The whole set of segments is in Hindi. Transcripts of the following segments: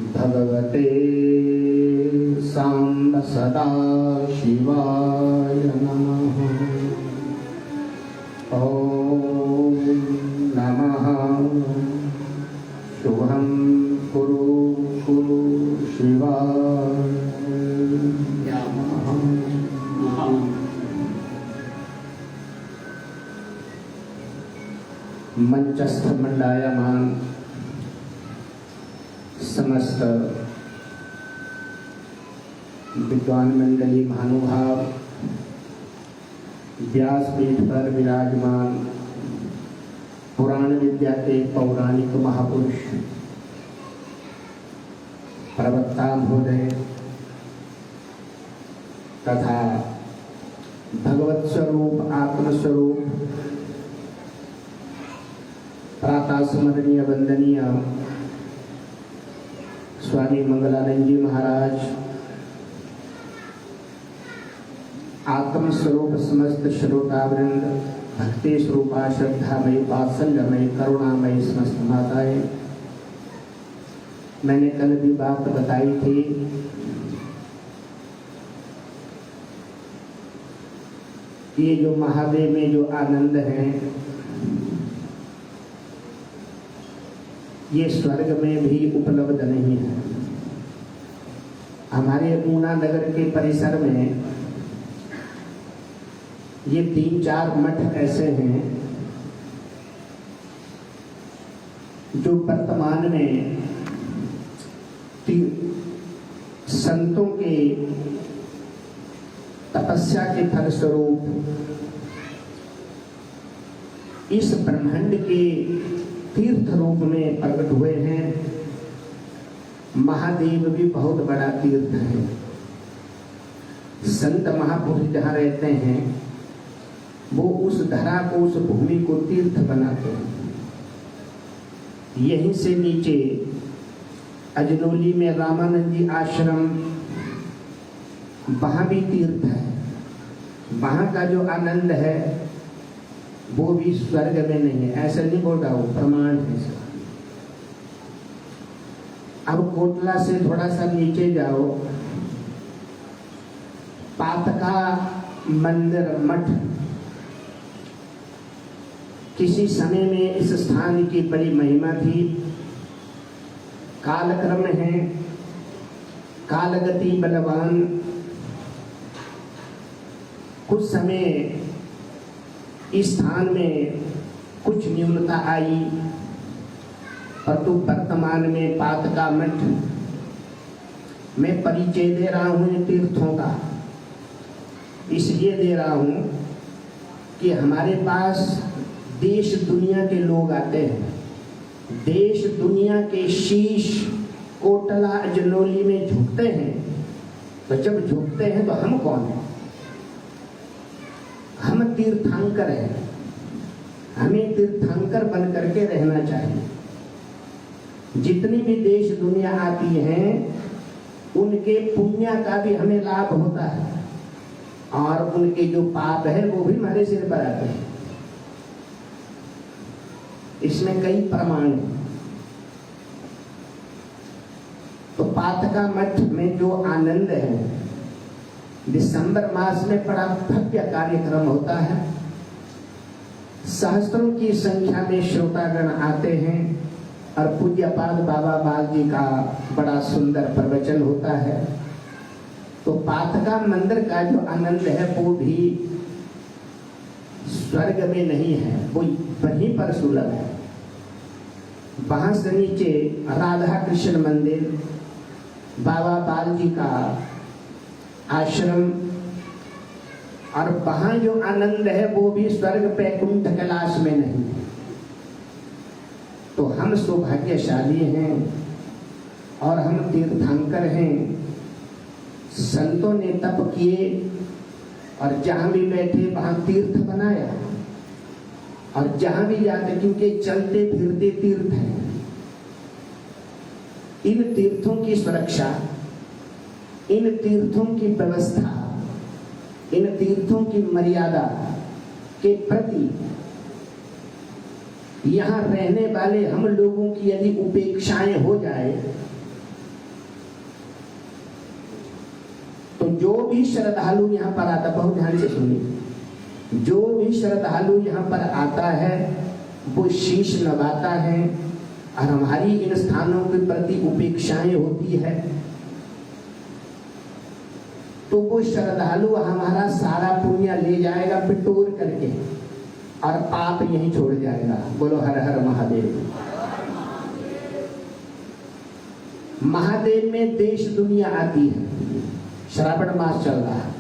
भगवते साम्ब सदा शिवाय नमः। ॐ नमः शुभं कुरु कुरु शिवाय नमः। मंचस्थ मंडायमान समस्त विद्वान मंडली महानुभाव, व्यासपीठ पर विराजमान पुराण विद्या के पौराणिक महापुरुष, प्रवक्ता महोदय तथा भगवत स्वरूप आत्मस्वरूप प्रातः स्मरणीय वंदनीय स्वामी मंगलानंद जी महाराज, आत्मस्वरूप समस्त श्रोतावृंद, भक्ति स्वरूपा श्रद्धामयी वात्सल्यमयी करुणामयी समस्त माताएं। मैंने कल भी बात बताई थी कि ये जो महादेव में जो आनंद है ये स्वर्ग में भी उपलब्ध नहीं है। हमारे ऊना नगर के परिसर में ये 3-4 मठ ऐसे हैं जो वर्तमान में संतों के तपस्या के फलस्वरूप इस ब्रह्मांड के तीर्थ रूप में प्रकट हुए हैं। महादेव भी बहुत बड़ा तीर्थ है। संत महापुरुष जहाँ रहते हैं वो उस धरा को, उस भूमि को तीर्थ बनाते हैं। यहीं से नीचे अजनौली में रामानंद जी आश्रम, वहाँ भी तीर्थ है। वहाँ का जो आनंद है वो भी स्वर्ग में नहीं है। ऐसा नहीं बोल रहा हूँ, प्रमाण है इसका। अब कोटला से थोड़ा सा नीचे जाओ, पातका मंदिर मठ, किसी समय में इस स्थान की बड़ी महिमा थी। कालक्रम है, कालगति बलवान, कुछ समय इस स्थान में कुछ न्यूनता आई, परंतु वर्तमान में पातका मठ मैं परिचय दे रहा हूँ इन तीर्थों का। इसलिए दे रहा हूँ कि हमारे पास देश दुनिया के लोग आते हैं। देश दुनिया के शीश कोटला अजनौली में झुकते हैं, तो जब झुकते हैं तो हम कौन हैं? हम तीर्थंकर हैं। हमें तीर्थंकर बन करके रहना चाहिए। जितनी भी देश दुनिया आती है उनके पुण्य का भी हमें लाभ होता है, और उनके जो पाप है वो भी हमारे सिर पर आते हैं। इसमें कई प्रमाण हैं। तो पातका मठ में जो आनंद है, दिसंबर मास में बड़ा भव्य कार्यक्रम होता है। सहस्त्रों की संख्या में श्रोतागण आते हैं और पूज्यपाद बाबा बाल जी का बड़ा सुंदर प्रवचन होता है। तो पातका मंदिर का जो आनंद है वो भी स्वर्ग में नहीं है, वो वहीं पर सुलभ है। वहां से नीचे राधा कृष्ण मंदिर, बाबा बाल जी का आश्रम, और वहां जो आनंद है वो भी स्वर्ग बैकुंठ कैलाश में नहीं है। तो हम सौभाग्यशाली हैं और हम तीर्थंकर हैं। संतों ने तप किए और जहां भी बैठे वहां तीर्थ बनाया, और जहां भी जाते, क्योंकि चलते फिरते तीर्थ हैं। इन तीर्थों की सुरक्षा, इन तीर्थों की व्यवस्था, इन तीर्थों की मर्यादा के प्रति यहाँ रहने वाले हम लोगों की यदि उपेक्षाएं हो जाए जो भी श्रद्धालु यहाँ पर आता, बहुत ध्यान से सुनिए, जो भी श्रद्धालु यहाँ पर आता है वो शीश नवाता है और हमारी इन स्थानों के प्रति उपेक्षाएं होती है, तो वो श्रद्धालु हमारा सारा पुण्य ले जाएगा बिटोर करके और पाप यहीं छोड़ जाएगा। बोलो हर हर महादेव। महादेव में देश दुनिया आती है, श्रावण मास चल रहा है,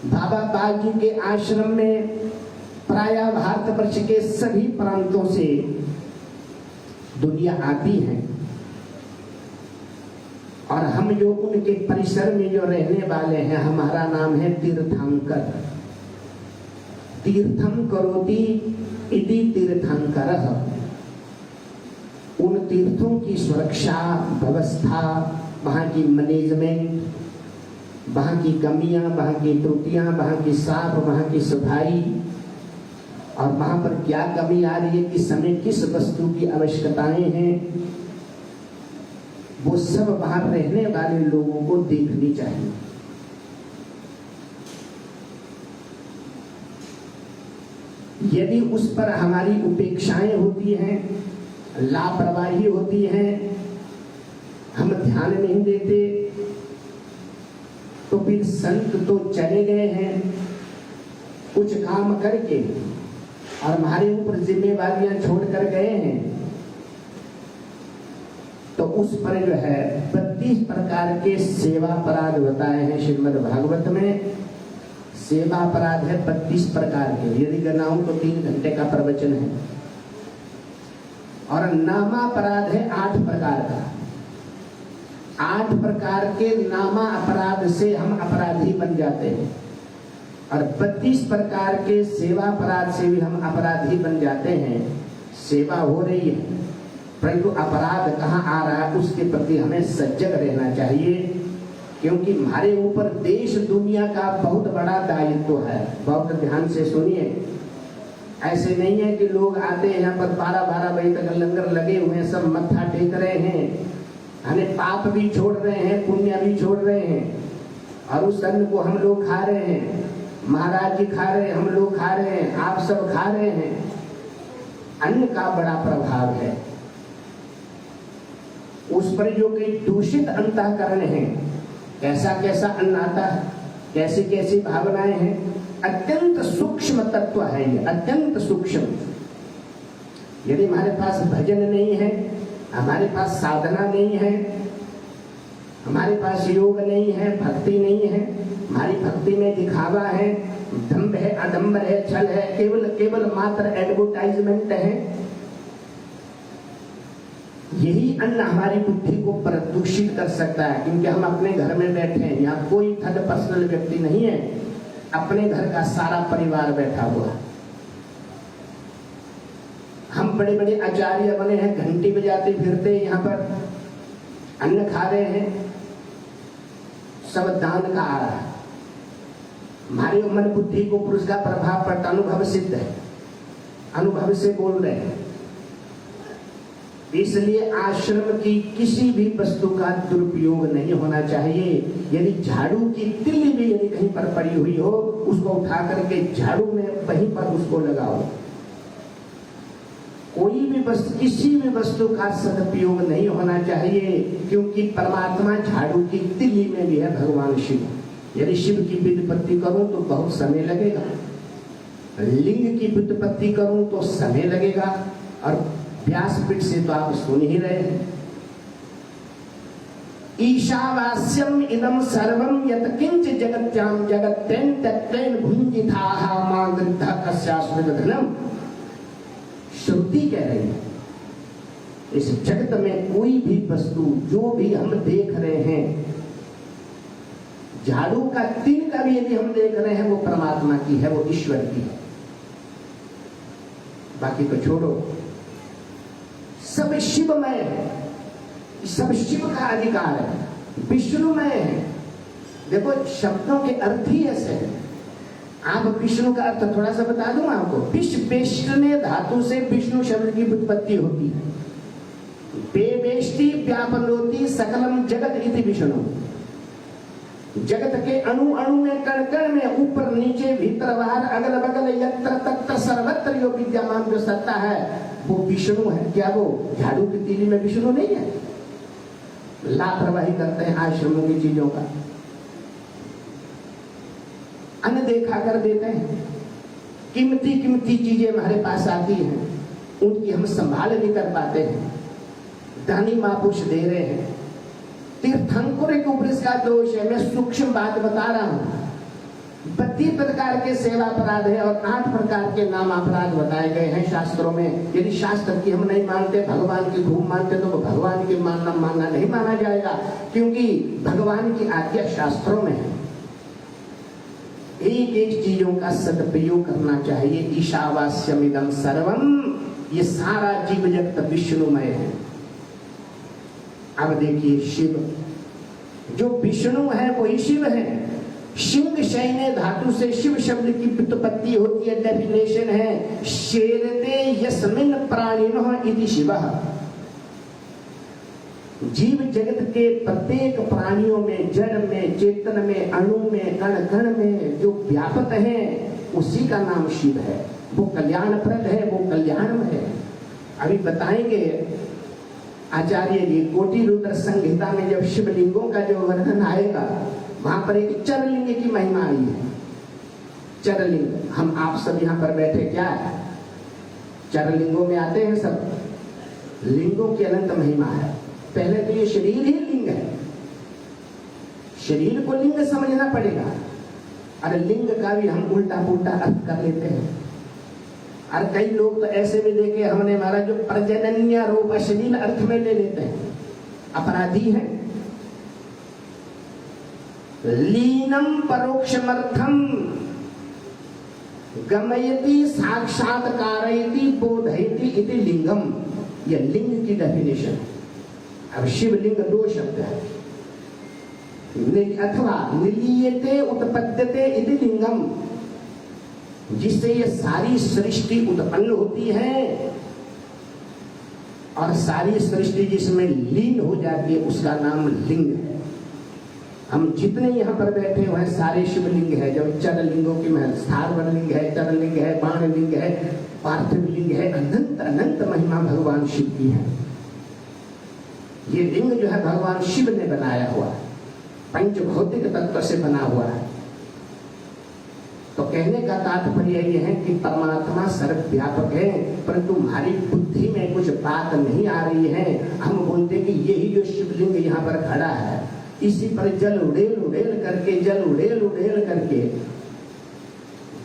बाबा बालजी के आश्रम में प्रायः भारतवर्ष के सभी प्रांतों से दुनिया आती है और हम जो उनके परिसर में जो रहने वाले हैं, हमारा नाम है तीर्थंकर। तीर्थम करोति इति तीर्थंकरः। उन तीर्थों की सुरक्षा व्यवस्था, वहां की मैनेजमेंट, वहां की कमियां, वहां की त्रुटियां, वहां की साफ, वहां की सफाई और वहां पर क्या कमी आ रही है, किस समय किस वस्तु की आवश्यकताएं हैं, वो सब वहां रहने वाले लोगों को देखनी चाहिए। यदि उस पर हमारी उपेक्षाएं होती हैं, लापरवाही होती है, हम ध्यान नहीं देते, तो फिर संत तो चले गए हैं कुछ काम करके और हमारे ऊपर जिम्मेवारियां छोड़ कर गए हैं, तो उस पर जो है 32 प्रकार के सेवा अपराध बताए हैं श्रीमद् भागवत में। सेवा अपराध है 32 प्रकार के, यदि गनाऊं तो 3 घंटे का प्रवचन है। और नामा अपराध है 8 प्रकार का। 8 प्रकार के नामा अपराध से हम अपराधी बन जाते हैं और 32 प्रकार के सेवा अपराध से भी हम अपराधी बन जाते हैं। सेवा हो रही है परंतु अपराध कहाँ आ रहा है उसके प्रति हमें सजग रहना चाहिए, क्योंकि हमारे ऊपर देश दुनिया का बहुत बड़ा दायित्व है। बहुत ध्यान से सुनिए, ऐसे नहीं है कि लोग आते हैं यहाँ पर 12-12 बजे तक लंगर लगे हुए हैं, सब मत्था टेक रहे हैं, हमें पाप भी छोड़ रहे हैं, पुण्य भी छोड़ रहे हैं और उस अन्न को हम लोग खा रहे हैं, महाराज जी खा रहे हैं, हम लोग खा रहे हैं, आप सब खा रहे हैं। अन्न का बड़ा प्रभाव है, उस पर जो कई दूषित अंतःकरण है, कैसा कैसा अन्न आता है, कैसी कैसी भावनाएं हैं, अत्यंत सूक्ष्म तत्व है ये, अत्यंत सूक्ष्म। यदि हमारे पास भजन नहीं है, हमारे पास साधना नहीं है, हमारे पास योग नहीं है, भक्ति नहीं है, हमारी भक्ति में दिखावा है, दंभ है, आडंबर है, छल है, केवल केवल मात्र एडवर्टाइजमेंट है, यही अन्न हमारी बुद्धि को प्रदूषित कर सकता है। क्योंकि हम अपने घर में बैठे हैं, यहाँ कोई थर्ड पर्सनल व्यक्ति नहीं है, अपने घर का सारा परिवार बैठा हुआ। हम बड़े बड़े आचार्य बने हैं, घंटी बजाते फिरते यहाँ पर अन्न खा रहे हैं, सब दान का आ रहा है। हमारी मन बुद्धि को पुरुष का प्रभाव पड़ता, अनुभव सिद्ध है, अनुभव से बोल रहे हैं। इसलिए आश्रम की किसी भी वस्तु का दुरुपयोग नहीं होना चाहिए। यदि झाड़ू की तिल्ली भी यदि कहीं पर पड़ी हुई हो, उसको उठा करके झाड़ू में वहीं पर उसको लगाओ। कोई भी वस्तु, किसी भी वस्तु का सदुपयोग नहीं होना चाहिए, क्योंकि परमात्मा झाड़ू की तिल्ली में भी है भगवान शिव। यदि शिव की व्युत्पत्ति करूं तो बहुत समय लगेगा, लिंग की व्युत्पत्ति करूं तो समय लगेगा, और व्यासपीठ से तो आप सुन ही रहे हैं। ईशावास्यम इदम सर्वम यत्किंच जगत्याम जगत्तेन तत्तेन भुंजिताः मां वृद्धा कस्यास्मिन् धनम। श्रुति कह रही है इस जगत में कोई भी वस्तु जो भी हम देख रहे हैं, झाड़ू का तिल का भी यदि हम देख रहे हैं, वो परमात्मा की है, वो ईश्वर की है। बाकी तो छोड़ो, सब शिवमय है, सब शिव का अधिकार है, विष्णुमय है। देखो शब्दों के अर्थ ही ऐसे हैं। आप विष्णु का अर्थ थोड़ा सा बता दूं आपको। विष्णु धातु से विष्णु शब्द की उत्पत्ति होती है। बेवेष्टि व्यापनोति सकलम जगत इति विष्णु। जगत के अणु अणु में, कण कण में, ऊपर नीचे भीतर बाहर अगल बगल यत्र तत्र सर्वत्र जो विद्यमान जो सत्ता है वो विष्णु है। क्या वो झाड़ू की तीली में विष्णु नहीं है? लापरवाही करते हैं आश्रमों की चीजों का, अनदेखा कर देते हैं। कीमती कीमती चीजें हमारे पास आती हैं, उनकी हम संभाल नहीं कर पाते हैं। दानी महापुरुष दे रहे हैं। तीर्थंकर के ऊपर इसका दोष है। मैं सूक्ष्म बात बता रहा हूं। 32 प्रकार के सेवा अपराध है और 8 प्रकार के नाम अपराध बताए गए हैं शास्त्रों में। यदि शास्त्र की हम नहीं मानते, भगवान की खूब मानते, तो भगवान की मानना नहीं माना जाएगा, क्योंकि भगवान की आज्ञा शास्त्रों में है। एक एक चीजों का सदुपयोग करना चाहिए। ईशावास्यमिदं सर्वम, ये सारा जीव जगत विष्णुमय है। अब देखिए, शिव जो विष्णु है वही शिव है। शिंग शयने धातु से शिव शब्द की व्युत्पत्ति होती है। डेफिनेशन है शेरते यस्मिन् प्राणिनः इति शिवः। जीव जगत के प्रत्येक प्राणियों में, जड़ में, चेतन में, अणु में, कण कण में जो व्यापक है उसी का नाम शिव है। वो कल्याणप्रद है, वो कल्याणम है। अभी बताएंगे आचार्य जी कोटि रुद्र संहिता में जब शिवलिंगों का जो वर्णन आएगा, वहां पर एक चरलिंग की महिमा आई है। चरलिंग, हम आप सब यहाँ पर बैठे क्या है, चरलिंगों में आते हैं सब। लिंगों की अनंत महिमा है। पहले तो ये शरीर ही लिंग है, शरीर को लिंग समझना पड़ेगा। अरे लिंग का भी हम उल्टा पुल्टा अर्थ कर लेते हैं। और कई लोग तो ऐसे भी देखे हमने, हमारा जो प्रजनन्य रूप अश्लील अर्थ में ले लेते हैं, अपराधी है। लीनम परोक्षमर्थम गमयति साक्षात्कारयति बोधयति इति लिंगम। यह लिंग की डेफिनेशन। अब शिवलिंग 2 शब्द है। अथवा निलीयते उत्पद्यते इति लिंगम, जिससे ये सारी सृष्टि उत्पन्न होती है और सारी सृष्टि जिसमें लीन हो जाती है उसका नाम लिंग है। हम जितने यहाँ पर बैठे हुए हैं सारे शिवलिंग है। जब चरलिंगों की स्थावर लिंग है, चरलिंग है, बाणलिंग है, पार्थिव लिंग है, अनंत अनंत महिमा भगवान शिव की है। ये लिंग जो है भगवान शिव ने बनाया हुआ है, पंच भौतिक तत्व से बना हुआ है। तो कहने का तात्पर्य यह है कि परमात्मा सर्वव्यापक है, परंतु हमारी बुद्धि में कुछ बात नहीं आ रही है। हम बोलते कि यही जो शिवलिंग यहाँ पर खड़ा है, इसी पर जल उड़ेल उड़ेल करके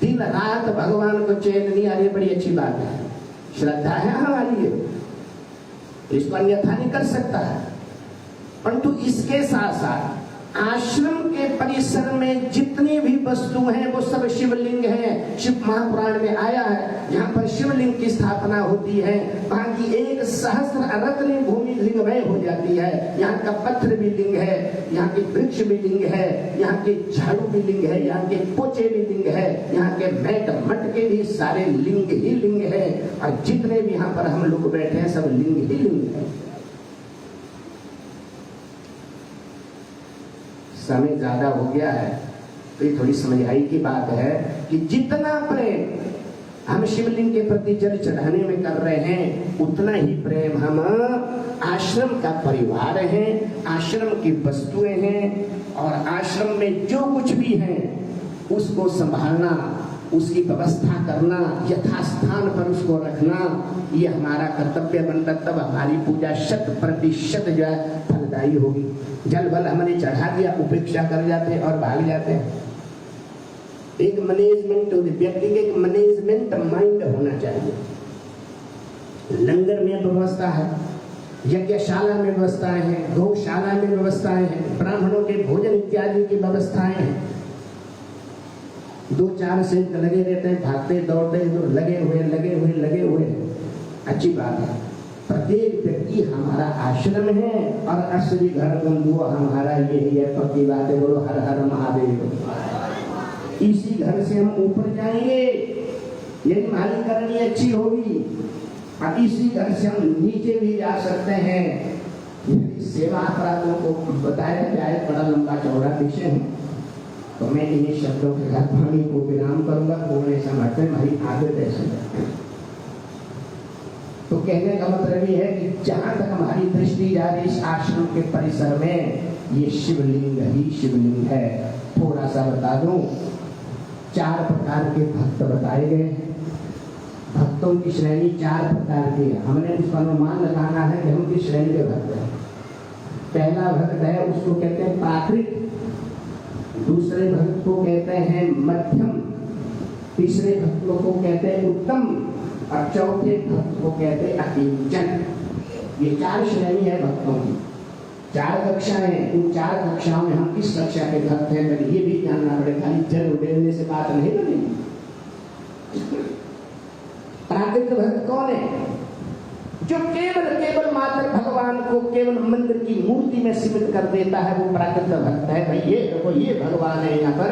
दिन रात भगवान को चैन नहीं आ रही। बड़ी अच्छी बात है, श्रद्धा है हमारी, इसको अन्यथा नहीं कर सकता है। परंतु इसके साथ साथ आश्रम के परिसर में जितनी भी वस्तु हैं वो सब शिवलिंग हैं। शिव महापुराण में आया है, जहाँ पर शिवलिंग की स्थापना होती है वहाँ की 1 सहस्र रत्न भूमि लिंगमय हो जाती है। यहाँ का पत्थर भी लिंग है, यहाँ के वृक्ष भी लिंग है, यहाँ के झाड़ू भी लिंग है, यहाँ के पोचे भी लिंग है, यहाँ के मैट मटके भी सारे लिंग ही लिंग है। और जितने भी यहाँ पर हम लोग बैठे हैं सब लिंग ही लिंग है। समय ज्यादा हो गया है तो ये थोड़ी समझाई की बात है कि जितना प्रेम हम शिवलिंग के प्रति जल चढ़ाने में कर रहे हैं, उतना ही प्रेम हम आश्रम का परिवार है, आश्रम की वस्तुएं हैं और आश्रम में जो कुछ भी है उसको संभालना, उसकी व्यवस्था करना, यथास्थान पर उसको रखना, ये हमारा कर्तव्य बनता। तब हमारी पूजा 100% जो है फलदायी होगी। जल बल हमने चढ़ा दिया, उपेक्षा कर जाते और भाग जाते हैं। एक मैनेजमेंट, व्यक्ति के एक मैनेजमेंट माइंड होना चाहिए। लंगर में व्यवस्था है, यज्ञशाला में व्यवस्थाएं हैं, गौशाला में व्यवस्थाएं हैं, ब्राह्मणों के भोजन इत्यादि की व्यवस्थाएं हैं। 2-4 से लगे रहते हैं, भागते दौड़ते तो लगे हुए अच्छी बात है। प्रत्येक व्यक्ति हमारा आश्रम है और असली घर बंधु हमारा यही है। पक्की बात है, बोलो हर हर महादेव। इसी घर से हम ऊपर जाएंगे, यदि हमारी करनी अच्छी होगी। और इसी घर से हम नीचे भी जा सकते हैं। सेवा अपराधों को बताया जाए, बड़ा लंबा चौड़ा विषय है, तो मैं इन्हीं शब्दों के साथ वाणी को विराम करूंगा। पूर्ण समर्थन हमारी आदत ऐसे है। तो कहने का मतलब ये है कि जहां तक हमारी दृष्टि जा रही इस आश्रम के परिसर में, ये शिवलिंग ही शिवलिंग है। थोड़ा सा बता दूं, 4 प्रकार के भक्त बताए गए। भक्तों की श्रेणी 4 प्रकार की है। हमने उसका अनुमान लगाना है कि हम किस श्रेणी के भक्त हैं। पहला भक्त है, उसको कहते हैं प्राकृत। दूसरे भक्त को कहते हैं मध्यम। तीसरे भक्त को कहते हैं उत्तम। और चौथे भक्त को कहते हैं अकिंचन। ये 4 श्रेणी है भक्तों की। 4 कक्षाएं। उन 4 कक्षाओं में हम किस कक्षा के भक्त हैं, तो ये भी जानना पड़ेगा। खाली जल उड़ेलने से बात नहीं बनेगी। प्राकृत भक्त कौन है? जो केवल मात्र भगवान को केवल मंदिर की मूर्ति में सीमित कर देता है, वो प्राकृत भक्त है। भाई ये देखो, ये भगवान है यहाँ पर,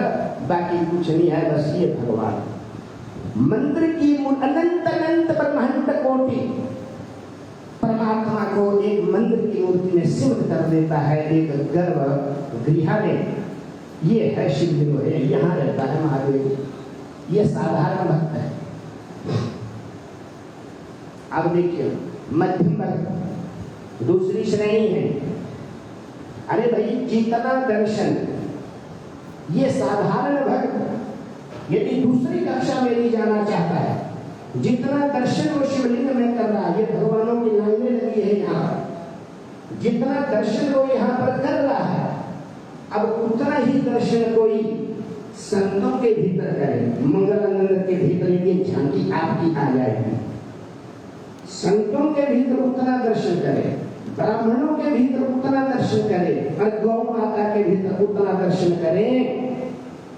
बाकी कुछ नहीं है, बस ये भगवान। मंदिर की अनंत अनंत ब्रह्मांड कोटि परमात्मा को एक मंदिर की मूर्ति में सीमित कर देता है, एक गर्भ गृह में। ये है शिवलिंग, है, यहाँ रहता है महादेव। ये साधारण भक्त है। अब देखिए, मध्यम भक्त दूसरी श्रेणी है। अरे भाई, जितना दर्शन, ये साधारण भक्त यदि दूसरी कक्षा में नहीं जाना चाहता है, जितना दर्शन वो शिवलिंग में कर रहा है, ये भगवानों की लाइनें लगी है यहाँ पर, जितना दर्शन वो यहाँ पर कर रहा है, अब उतना ही दर्शन कोई संतों के भीतर करे। मंगलानंद के भीतर ये झांकी आपकी आ जाएगी। संतों के भीतर उतना दर्शन करे, ब्राह्मणों के भीतर उतना दर्शन करे, और गौ माता के भीतर उतना दर्शन करे,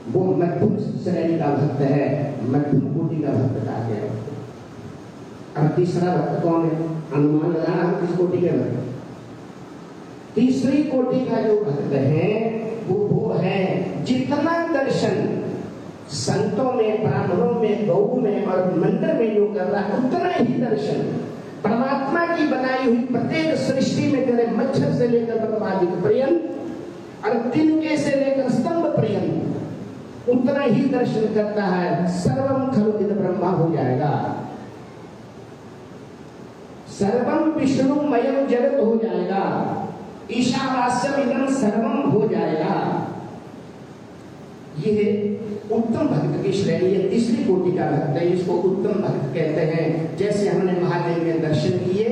वो मध्यम श्रेणी का भक्त है, मध्यम कोटि का भक्त कहा गया है। और तीसरा भक्त कौन है? अनुमान लगाना हम किस कोटि के भक्त। तीसरी कोटि का जो भक्त है वो है जितना दर्शन संतों में, ब्राह्मणों में, गौ में और मंदिर में जो कर रहा है, उतना ही दर्शन परमात्मा की बनाई हुई प्रत्येक सृष्टि में करे। मच्छर से लेकर ब्रह्मादि पर्यंत और तिनके से लेकर स्तंभ पर्यंत उतना ही दर्शन करता है। सर्वम खलु इद ब्रह्मा हो जाएगा, सर्वम विष्णुमयम जगत हो जाएगा, ईशावास्यम इदं सर्वम हो जाएगा। ये उत्तम भक्त की श्रेणी है। तीसरी कोटि का भक्त है, इसको उत्तम भक्त कहते हैं। जैसे हमने महादेव में दर्शन किए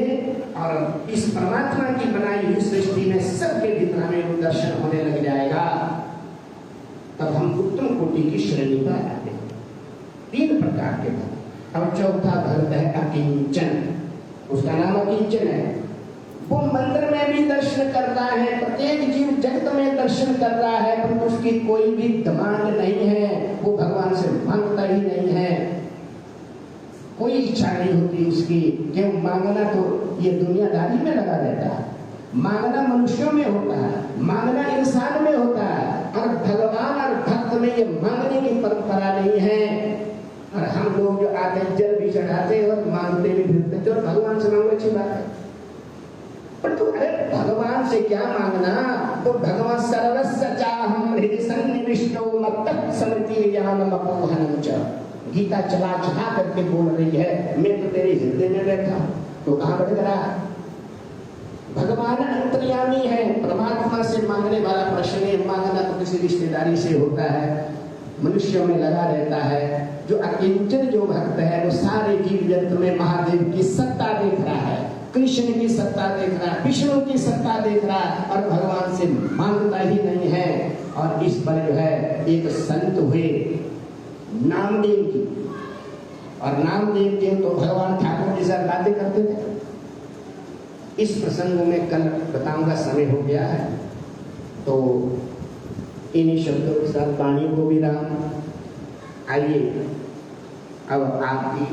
और इस परमात्मा की बनाई हुई सृष्टि में सबके भीतर हमें दर्शन होने लग जाएगा, तब हम उत्तम कोटि की श्रेणी पर आते हैं। 3 प्रकार के भक्त। अब चौथा भक्त है अकिंचन। उसका नाम अकिंचन है। वो मंदिर में भी दर्शन कर रहा है, प्रत्येक जीव जगत में दर्शन कर रहा है, पर उसकी कोई भी डिमांड नहीं है, वो भगवान से मांगता ही नहीं है, कोई इच्छा नहीं होती उसकी। क्यों? मांगना तो ये दुनियादारी में लगा रहता है, मांगना मनुष्यों में होता है, मांगना इंसान में होता है, और भगवान और भक्त में ये मांगने की परंपरा नहीं है। और हम लोग जो आते जल भी चढ़ाते और मांगते भी फिरते, और भगवान से मांगो अच्छी बात है, पर तो अरे भगवान से क्या मांगना? तो भगवान सर्वस्य चाहं हृदि सन्निविष्टो मत्तः स्मृति ज्ञानम अपोहनं च। गीता चला करके बोल रही है, मैं तो तेरे हृदय में बैठा, तो कहाँ भटक रहा? भगवान अंतर्यामी है, परमात्मा से मांगने वाला प्रश्न है। मांगना तो किसी रिश्तेदारी से होता है, मनुष्यों में लगा रहता है। जो अकिंचन जो भक्त है, वो सारे जीव जंतु में महादेव की सत्ता देख रहा है, कृष्ण की सत्ता देख रहा है, विष्णु की सत्ता देख रहा है, और भगवान से मांगता ही नहीं है। और इस पर जो है एक संत हुए नामदेव जी, और नामदेव जी तो भगवान ठाकुर जी से बातें करते थे। इस प्रसंग में कल बताऊंगा, समय हो गया है, तो इन्हीं शब्दों के साथ वाणी को विराम। आइए अब आपकी